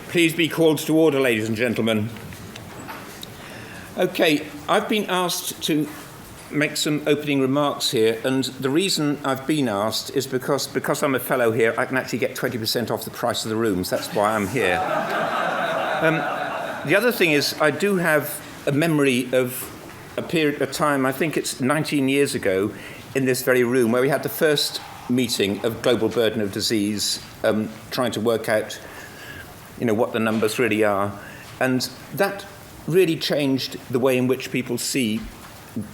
Please be called to order, ladies and gentlemen. Okay, I've been asked to make some opening remarks here, and the reason I've been asked is because I'm a fellow here, I can actually get 20% off the price of the rooms. That's why I'm here. The other thing is I do have a memory of a period of time, I think it's 19 years ago, in this very room, where we had the first meeting of global burden of disease, trying to work out, what the numbers really are. And that really changed the way in which people see,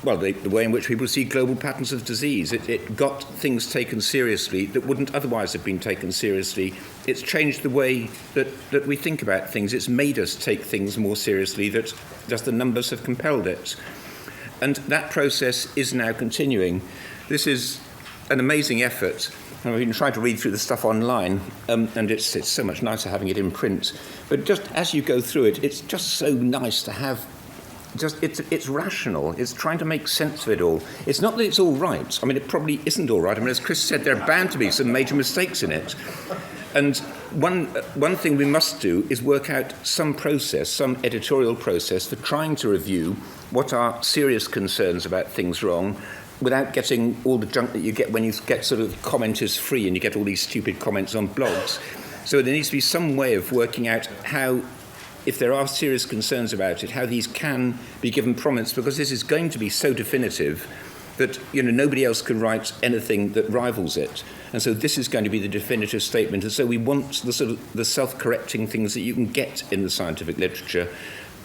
the way in which people see global patterns of disease. It got things taken seriously that wouldn't otherwise have been taken seriously. It's changed the way that we think about things. It's made us take things more seriously, that just the numbers have compelled it. And that process is now continuing. This is an amazing effort. I've been trying to read through the stuff online, and it's so much nicer having it in print. But just as you go through it, it's just so nice to have. It's rational. It's trying to make sense of it all. It's not that it's all right. I mean, it probably isn't all right. I mean, as Chris said, there are bound to be some major mistakes in it. And one thing we must do is work out some process, some editorial process for trying to review what are serious concerns about things wrong, without getting all the junk that you get when you get sort of commenters free and you get all these stupid comments on blogs. So there needs to be some way of working out how, if there are serious concerns about it, how these can be given prominence, because this is going to be so definitive that nobody else can write anything that rivals it. And so this is going to be the definitive statement. And so we want the sort of the self-correcting things that you can get in the scientific literature.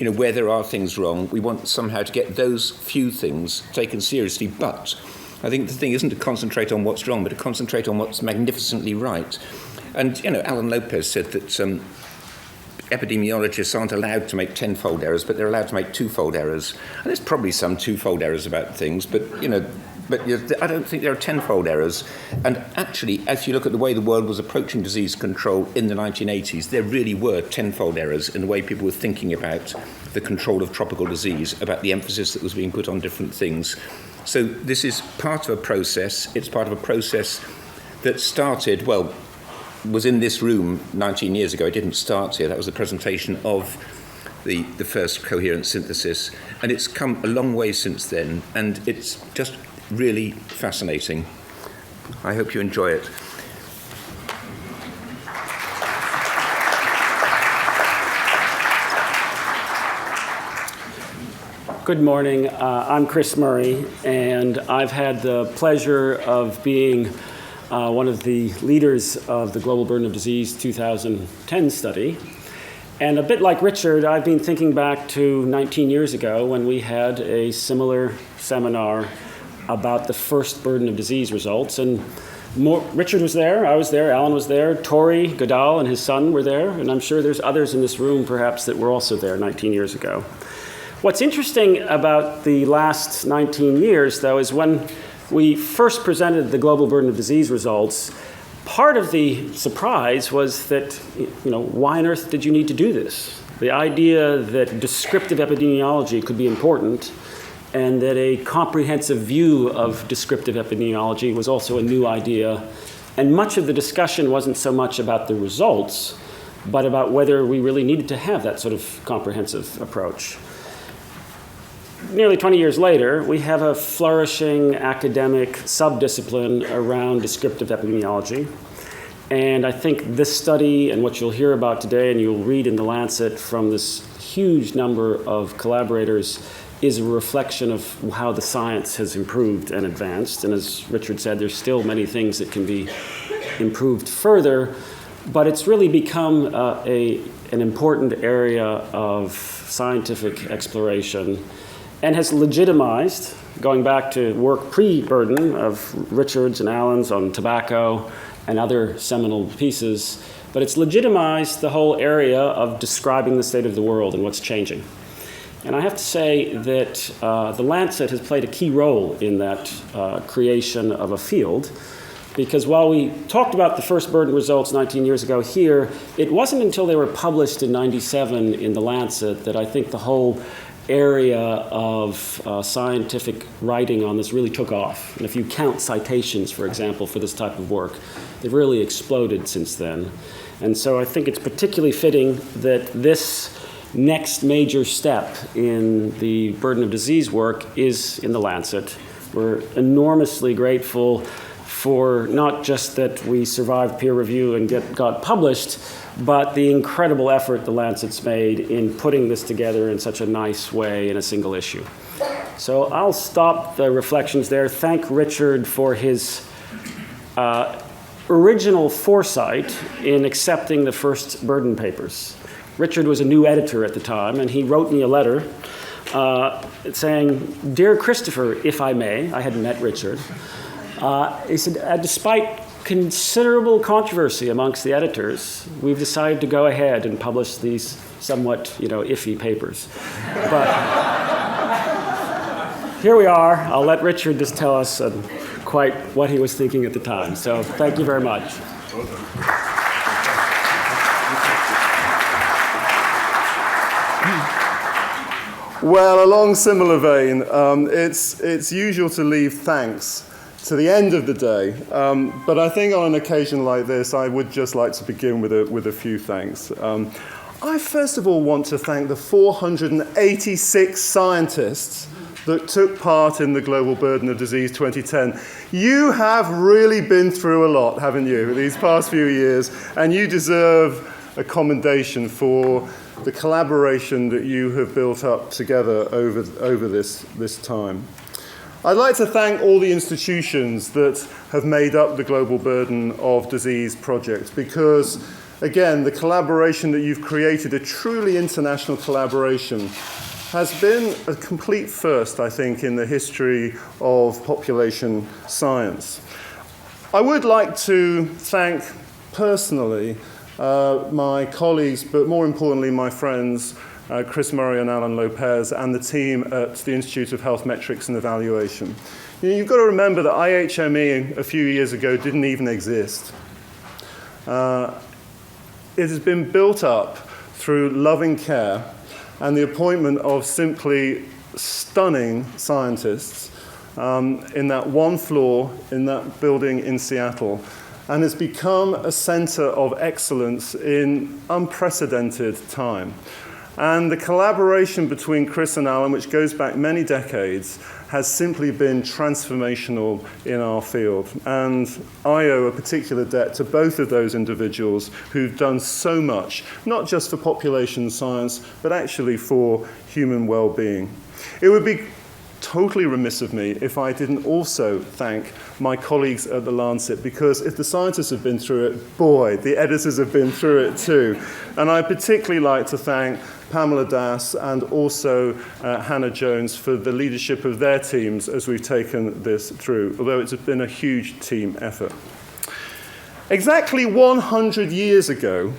Where there are things wrong, we want somehow to get those few things taken seriously. But I think the thing isn't to concentrate on what's wrong, but to concentrate on what's magnificently right. And, Alan Lopez said that epidemiologists aren't allowed to make tenfold errors, but they're allowed to make twofold errors. And there's probably some twofold errors about things, but I don't think there are tenfold errors. And actually, as you look at the way the world was approaching disease control in the 1980s, there really were tenfold errors in the way people were thinking about the control of tropical disease, about the emphasis that was being put on different things. So this is part of a process. It's part of a process that started, was in this room 19 years ago. It didn't start here. That was the presentation of the first coherent synthesis. And it's come a long way since then. And it's just really fascinating. I hope you enjoy it. Good morning. I'm Chris Murray, and I've had the pleasure of being one of the leaders of the Global Burden of Disease 2010 study. And a bit like Richard, I've been thinking back to 19 years ago when we had a similar seminar about the first burden of disease results. And Richard was there, I was there, Alan was there, Tori Goodall and his son were there, and I'm sure there's others in this room perhaps that were also there 19 years ago. What's interesting about the last 19 years, though, is when we first presented the global burden of disease results, part of the surprise was that, why on earth did you need to do this? The idea that descriptive epidemiology could be important and that a comprehensive view of descriptive epidemiology was also a new idea. And much of the discussion wasn't so much about the results, but about whether we really needed to have that sort of comprehensive approach. Nearly 20 years later, we have a flourishing academic subdiscipline around descriptive epidemiology. And I think this study and what you'll hear about today and you'll read in the Lancet from this huge number of collaborators is a reflection of how the science has improved and advanced. And as Richard said, there's still many things that can be improved further, but it's really become an important area of scientific exploration and has legitimized, going back to work pre-burden of Richard's and Alan's on tobacco and other seminal pieces, but it's legitimized the whole area of describing the state of the world and what's changing. And I have to say that the Lancet has played a key role in that creation of a field, because while we talked about the first burden results 19 years ago here, it wasn't until they were published in 97 in the Lancet that I think the whole area of scientific writing on this really took off. And if you count citations, for example, for this type of work, they've really exploded since then. And so I think it's particularly fitting that this next major step in the burden of disease work is in the Lancet. We're enormously grateful for not just that we survived peer review and got published, but the incredible effort the Lancet's made in putting this together in such a nice way in a single issue. So I'll stop the reflections there. Thank Richard for his original foresight in accepting the first burden papers. Richard was a new editor at the time, and he wrote me a letter saying, "Dear Christopher, if I may," I hadn't met Richard, he said, "Despite considerable controversy amongst the editors, we've decided to go ahead and publish these somewhat, iffy papers." But here we are. I'll let Richard just tell us quite what he was thinking at the time. So thank you very much. Well, along similar vein, it's usual to leave thanks to the end of the day, but I think on an occasion like this, I would just like to begin with a few thanks. I first of all want to thank the 486 scientists that took part in the Global Burden of Disease 2010. You have really been through a lot, haven't you, these past few years, and you deserve a commendation for the collaboration that you have built up together over this time. I'd like to thank all the institutions that have made up the Global Burden of Disease project because, again, the collaboration that you've created, a truly international collaboration, has been a complete first, I think, in the history of population science. I would like to thank personally my colleagues, but more importantly, my friends, Chris Murray and Alan Lopez, and the team at the Institute of Health Metrics and Evaluation. You've got to remember that IHME a few years ago didn't even exist. It has been built up through loving care and the appointment of simply stunning scientists in that one floor in that building in Seattle, and has become a center of excellence in unprecedented time. And the collaboration between Chris and Alan, which goes back many decades, has simply been transformational in our field. And I owe a particular debt to both of those individuals who've done so much, not just for population science, but actually for human well-being. It would be totally remiss of me if I didn't also thank my colleagues at the Lancet, because if the scientists have been through it, boy, the editors have been through it too. And I'd particularly like to thank Pamela Das and also Hannah Jones for the leadership of their teams as we've taken this through, although it's been a huge team effort. Exactly 100 years ago,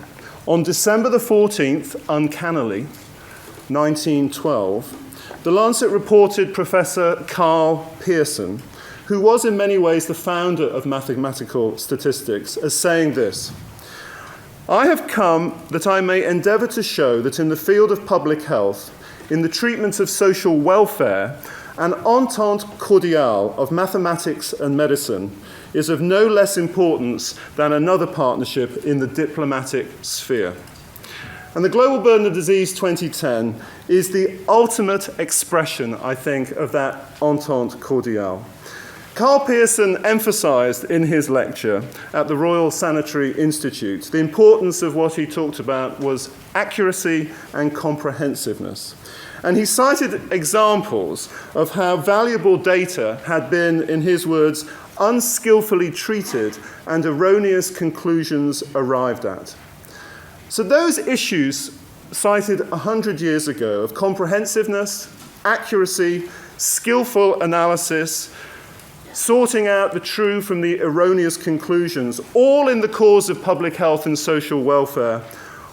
on December the 14th, uncannily, 1912, the Lancet reported Professor Carl Pearson, who was in many ways the founder of mathematical statistics, as saying this: "I have come that I may endeavor to show that in the field of public health, in the treatment of social welfare, an entente cordiale of mathematics and medicine is of no less importance than another partnership in the diplomatic sphere." And the Global Burden of Disease 2010 is the ultimate expression, I think, of that entente cordiale. Carl Pearson emphasized in his lecture at the Royal Sanitary Institute the importance of what he talked about was accuracy and comprehensiveness. And he cited examples of how valuable data had been, in his words, unskillfully treated and erroneous conclusions arrived at. So those issues cited 100 years ago of comprehensiveness, accuracy, skillful analysis, sorting out the true from the erroneous conclusions, all in the cause of public health and social welfare,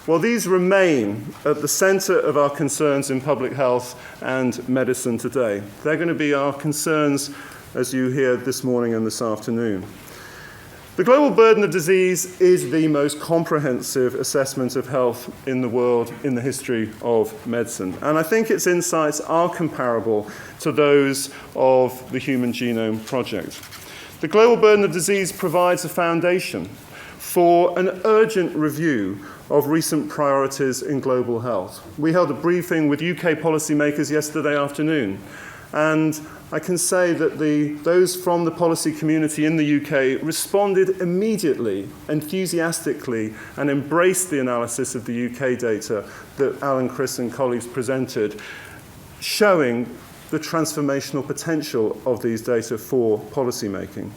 well, these remain at the center of our concerns in public health and medicine today. They're going to be our concerns as you hear this morning and this afternoon. The global burden of disease is the most comprehensive assessment of health in the world in the history of medicine. And I think its insights are comparable to those of the Human Genome Project. The global burden of disease provides a foundation for an urgent review of recent priorities in global health. We held a briefing with UK policymakers yesterday afternoon, and I can say that those from the policy community in the UK responded immediately, enthusiastically, and embraced the analysis of the UK data that Alan, Chris, and colleagues presented, showing the transformational potential of these data for policymaking.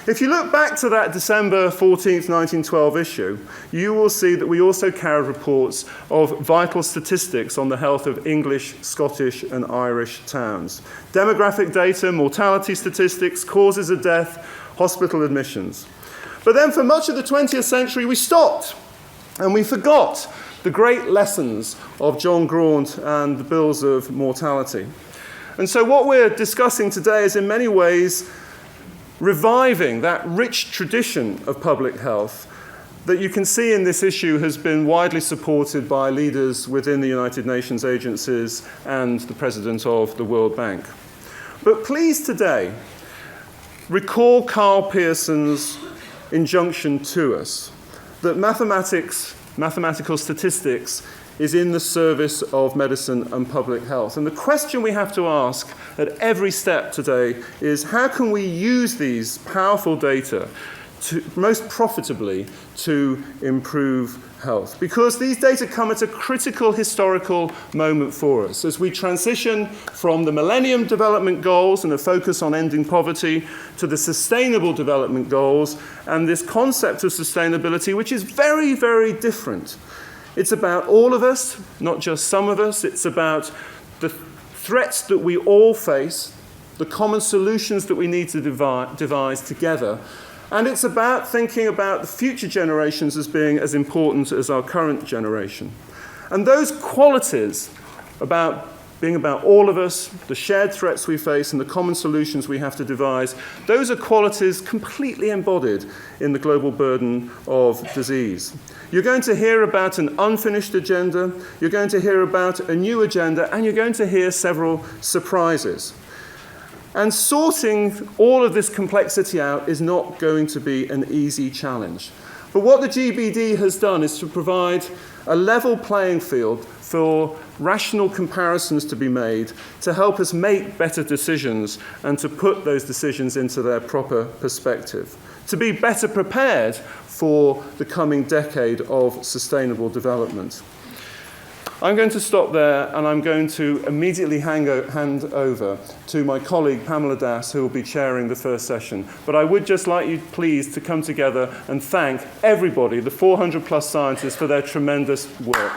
If you look back to that December 14th, 1912 issue, you will see that we also carried reports of vital statistics on the health of English, Scottish, and Irish towns. Demographic data, mortality statistics, causes of death, hospital admissions. But then for much of the 20th century, we stopped and we forgot the great lessons of John Graunt and the bills of mortality. And so what we're discussing today is in many ways reviving that rich tradition of public health that you can see in this issue has been widely supported by leaders within the United Nations agencies and the President of the World Bank. But please today recall Carl Pearson's injunction to us that mathematical statistics is in the service of medicine and public health. And the question we have to ask at every step today is how can we use these powerful data most profitably to improve health? Because these data come at a critical historical moment for us as we transition from the Millennium Development Goals and a focus on ending poverty to the Sustainable Development Goals and this concept of sustainability, which is very, very different. It's about all of us, not just some of us. It's about the threats that we all face, the common solutions that we need to devise together. And it's about thinking about the future generations as being as important as our current generation. And those qualities about being about all of us, the shared threats we face, and the common solutions we have to devise, those are qualities completely embodied in the global burden of disease. You're going to hear about an unfinished agenda, you're going to hear about a new agenda, and you're going to hear several surprises. And sorting all of this complexity out is not going to be an easy challenge. But what the GBD has done is to provide a level playing field for rational comparisons to be made to help us make better decisions and to put those decisions into their proper perspective, to be better prepared for the coming decade of sustainable development. I'm going to stop there and I'm going to immediately hand over to my colleague Pamela Das, who will be chairing the first session. But I would just like you please to come together and thank everybody, the 400 plus scientists, for their tremendous work.